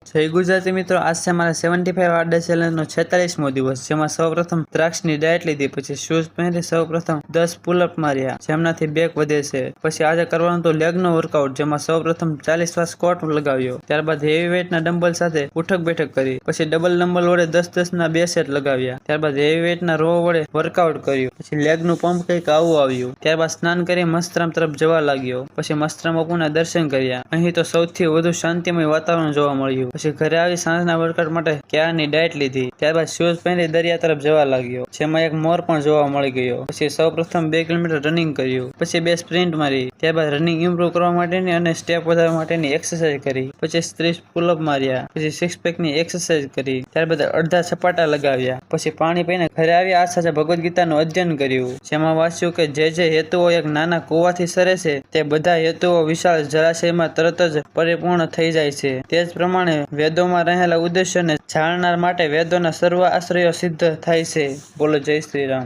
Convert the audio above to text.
જય ગુજરાતી મિત્રો, આજ છે મારા 75 હાર્ડ ડે ચેલેન્જનો 46મો દિવસ, જેમાં સૌપ્રથમ દ્રાક્ષની ડાયટ લીધી, પછી શૂઝ પહેરી સૌપ્રથમ 10 પુલઅપ માર્યા, જેમનાથી બેક વધે છે. પછી આજે કરવાનું તો લેગનો વર્કઆઉટ, જેમાં સૌપ્રથમ 40 વાર સ્ક્વોટ લગાવ્યો, ત્યારબાદ હેવી વેઇટના ડમ્બલ સાથે ઉઠક બેઠક કરી, પછી ડબલ ડમ્બલ વડે 10-10 ના 2 સેટ લગાવ્યા, ત્યારબાદ હેવી વેઇટના રો વડે વર્કઆઉટ કર્યું, પછી લેગનું પંપ કંઈક આવું આવ્યું, ત્યારબાદ સ્નાન કરી મસ્તરામ તરફ જવા લાગ્યો, પછી મસ્તરામ બાપુના દર્શન કર્યા. અહીં તો સૌથી વધુ શાંતિમય વાતાવરણ જોવા મળ્યું. પછી ઘરે આવી સાંજના વર્કઆઉટ માટે ક્યારની ડાયટ લીધી, ત્યારબાદ શૂઝ પહેરી દરિયા તરફ જવા લાગ્યો, જેમાં એક મોર પણ જોવા મળી ગયો. પછી સૌપ્રથમ 2 કિલોમીટર રનિંગ કર્યું, પછી 2 સ્પ્રિન્ટ મારી, ત્યારબાદ રનિંગ ઇમ્પ્રૂવ કરવા માટેની અને સ્ટેપ વધારવા માટેની એક્સરસાઇઝ કરી, પછી 30 પુલઅપ માર્યા, પછી 6 પેકની એક્સરસાઇઝ કરી, ત્યારબાદ અડધા સપાટા લગાવ્યા. પછી પાણી પીને ઘરે આવી આ સાથે ભગવદ્ ગીતાનું અધ્યયન કર્યું, જેમાં વાંચ્યું કે જે હેતુઓ એક નાના કૂવાથી સરે છે, તે બધા હેતુઓ વિશાળ જળાશયમાં તરત જ પરિપૂર્ણ થઈ જાય છે. તે જ પ્રમાણે વેદોમાં રહેલા ઉદ્દેશ્યને જાણનાર માટે વેદોના સર્વ આશ્રયો સિદ્ધ થાય છે. બોલો જય શ્રી રામ.